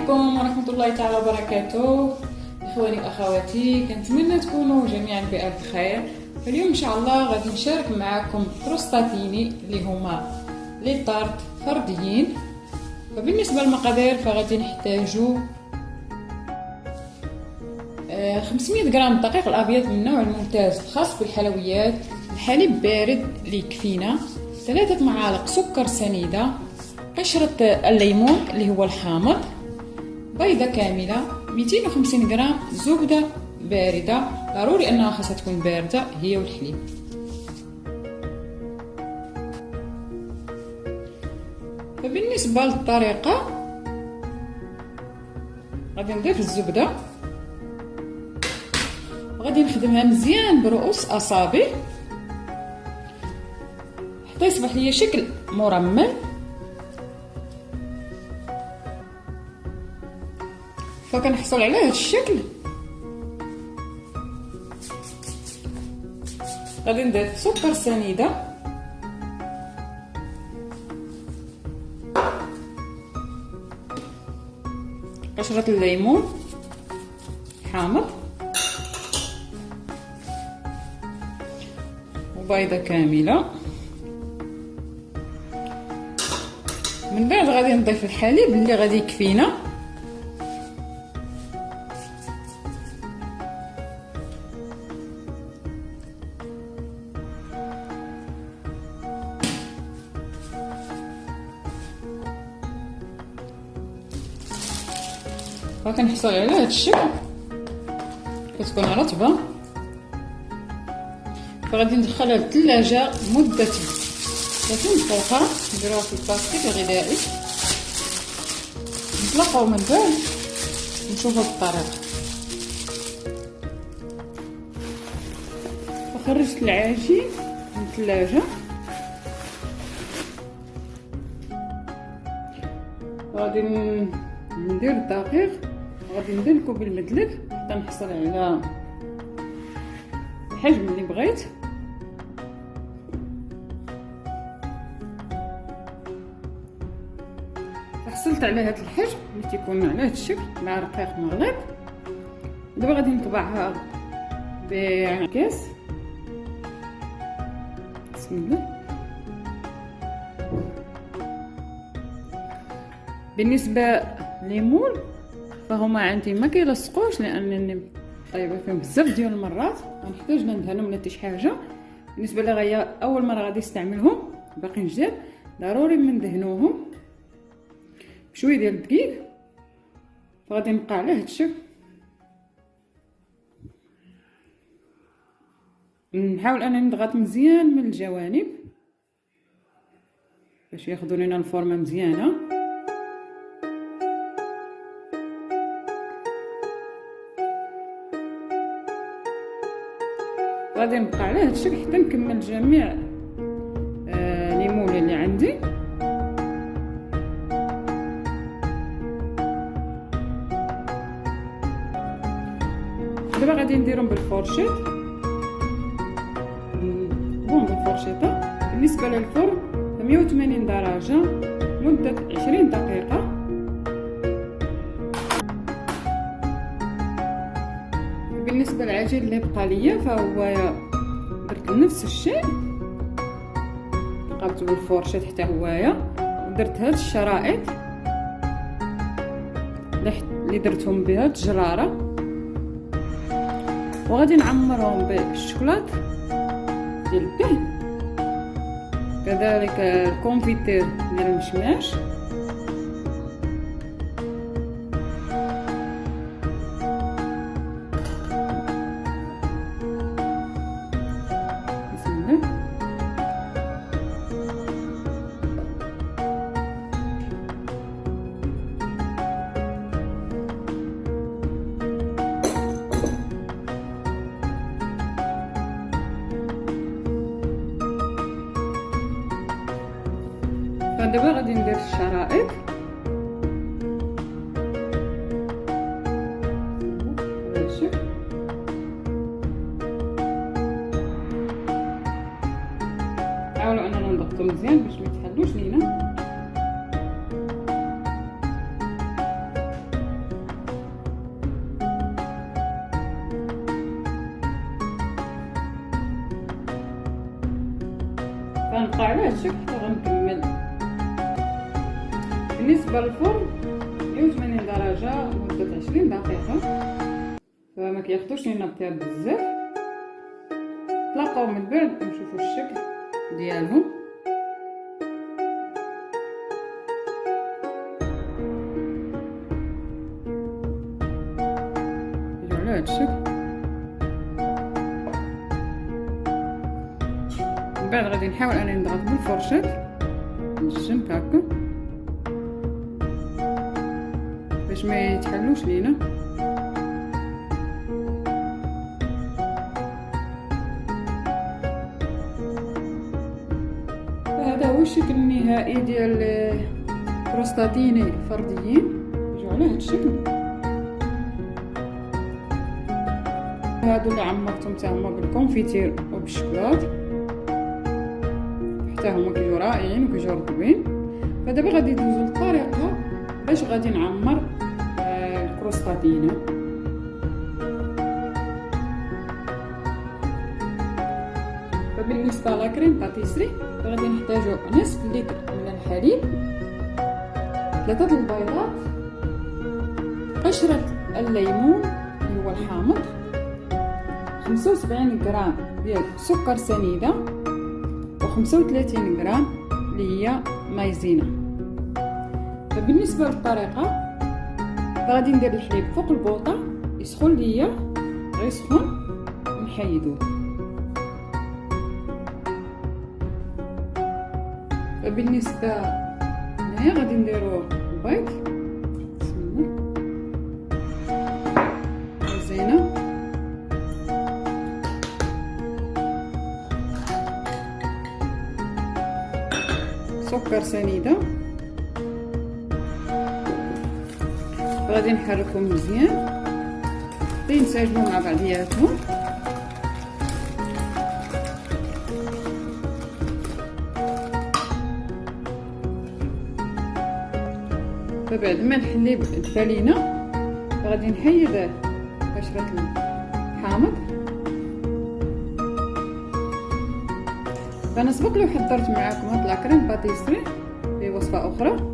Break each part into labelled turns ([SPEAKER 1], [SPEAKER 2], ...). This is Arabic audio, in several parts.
[SPEAKER 1] عليكم ورحمة الله تعالى وبركاته. إخواني وأخواتي، كنتمنى تكونوا جميعا بألف خير. اليوم إن شاء الله غادي نشارك معكم كروستاتيني اللي هما لي طارت فرديين. فبالنسبة للمقادير فغادي نحتاجو 500 غرام دقيق الأبيض من النوع الممتاز الخاص بالحلويات، الحليب بارد اللي يكفينا، 3 معالق سكر سنيدة، قشرة الليمون اللي هو الحامض، بيضة كاملة، 250 غرام زبدة باردة، ضروري انها خاصها تكون باردة هي والحليب. فبالنسبة للطريقة غادي نضيف الزبدة، غادي نخدمها مزيان برؤوس اصابع حتى يصبح ليا شكل مرمل. فكنحصل على هذا الشكل غادي نضيف سكر سنيدة، قشرة الليمون، حامض، وبيضة كاملة. من بعد غادي نضيف الحليب اللي غادي يكفينا، فكنحصل على هذا الشكل، كتكون رطبه. فغادي ندخلها للثلاجه مده 30 دقيقه، نديروها في البلاستيك الغذائي. نطلقوا من بعد نشوفوا الطريقه. خرجت العجين من الثلاجه، غادي ندير الدقيق، غادي ندلكو بالمدلك حتى نحصل على الحجم اللي بغيت. حصلت على هذا الحجم اللي تيكون على هذا الشكل مع رقيق مغلق. دابا غادي نطبعها بعكاز. بسم الله. بالنسبه ليمون فهما عندي ما كيلصقوش لانني طيبه فيهم بزاف ديال المرات، غنحتاج ندهنهم ولا حتى شي حاجه. بالنسبه لغايه اول مره غادي نستعملهم باقيين جداد، ضروري ندهنوهم بشويه ديال الدقيق. فغادي نبقى على هذا الشكل، نحاول انني نضغط مزيان من الجوانب باش ياخذوا لنا الفورمه مزيانه. غادي نبقى على هذا الشكل حتى نكمل جميع ليمون اللي عندي. دابا غادي نديرهم بالفورشيط، بالفورشيطه. بالنسبه للفرن 180 درجه مده 20 دقيقه. بالنسبه للعجين اللي بقى ليا فهو درت نفس الشيء، قابلت بالفورشيط حتى هوايا، درت هاد الشرائط اللي درتهم بها الجراره، وغادي نعمرهم بالشوكولات ديال الدهن، كذلك الكونفيتير ديال المشماش. فدابا غادي ندير الشرائط. حاولوا اننا نضغطوا مزيان باش ما يتحلوش لينا. غنبقى على هاد الشكل حتى غنكمل. بالنسبه للفرن 180 درجه مده 20 دقيقه، فما كياخذوش لينا الطياب بزاف. نتلاقاو من بعد ونشوفوا الشكل ديالهم. يجيو على هاد الشكل. من بعد غادي نحاول انني نضغط بالفرشاة من الجنب هكا باش ما يتحلوش لينا. هذا هو الشكل النهائي ديال كروستاتيني فرديين. يجيو على هاد الشكل. هادو اللي عمرتهم حتى هما بالكونفيتير وبالشكلاط، حتى هما كيجيو رائعين وكيجيو رطبين. فدابا غادي ندوزو للطريقه باش غادي نعمر الكروستاتينه. فبالنسبه لاكريم باتيسري غادي نحتاجو نصف لتر من الحليب، 3 البيضات، قشرة الليمون اللي هو الحامض، 75 غرام ديال سكر سنيدة، و35 غرام اللي هي مايزينا. فبالنسبة للطريقة غادي ندير الحليب فوق البوطة يسخن ليا، غير يسخن ونحيدوه. فبالنسبه هنا غادي نديرو البيض، بسم الله، زينه، سكر سنيده، غادي نحركهم مزيان لينسجموا مع بعضياتهم. فبعد ما الحليب دفى لينا غادي نحيد قشرة الحامض. فانا سبق لي حضرت معكم هاد لاكريم باتيسري في وصفه اخرى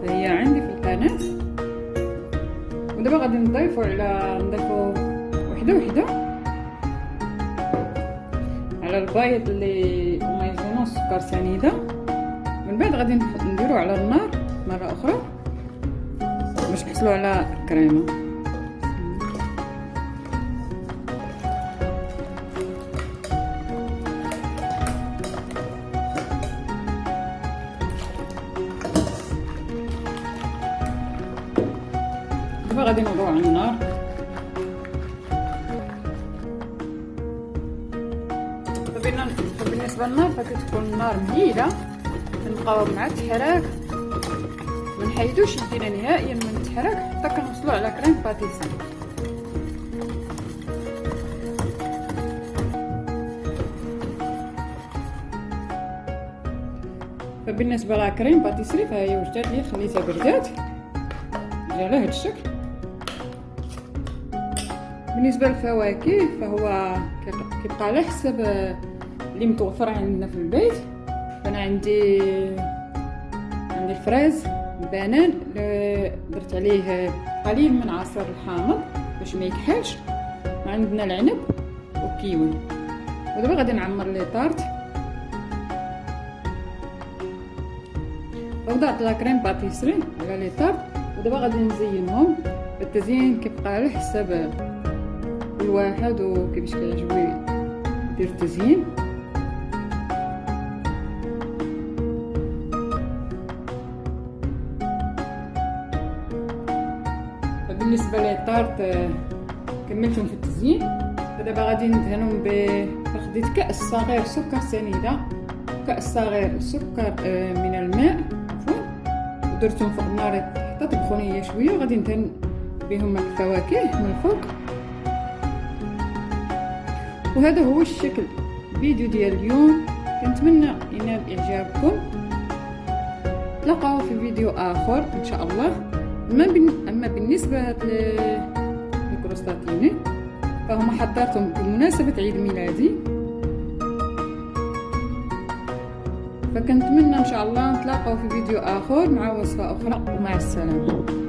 [SPEAKER 1] هي عندي في القناه، ودابا غادي نضيفو وحده وحده على البيض اللي مايزينا والسكر سنيده. من بعد غادي نديرو على النار مرة أخرى باش نحصلو على كريمة. دابا غادي نوضعو على النار. بالنسبة للنار فكتكون النار مهيلة، كنبقاو مع التحراك، منحيدوش يدينا نهائيا من التحراك حتى كنوصلو على كريم باتيسري. فبالنسبه لكريم باتيسري فهي وجدات لي، خليتها بردات جا على هاد الشكل. بالنسبه للفواكه فهو كيبقى على حسب اللي متوفر عندنا في البيت. فانا عندي الفريز، البنان درت عليه قليل من عصير الحامض باش ما يكحلش، وعندنا العنب والكيوي. ودابا غادي نعمر لي طارت. وضعت لا كريم باتيسري على لي طارت، ودابا غادي نزينهم. التزيين كيبقى على حساب كل واحد وكيفاش كيعجبو يدير التزيين. بالنسبه للطارت كملتهم في التزيين. دابا غادي ندهنهم خديت كاس صغير سكر سنيده، كاس صغير سكر من الماء عفوا، ودرتهم فوق النار حتى طبخوا ليا شويه، وغادي ندهن بهم الفواكه من الفوق. وهذا هو الشكل الفيديو ديال اليوم، كنتمنى ينال اعجابكم. نتلاقاو في فيديو اخر ان شاء الله. اما بالنسبه للكروستاتيني فهم حضرتهم بمناسبه عيد ميلادي، فكنتمنى ان شاء الله نتلاقاو في فيديو اخر مع وصفة اخرى، ومع السلامة.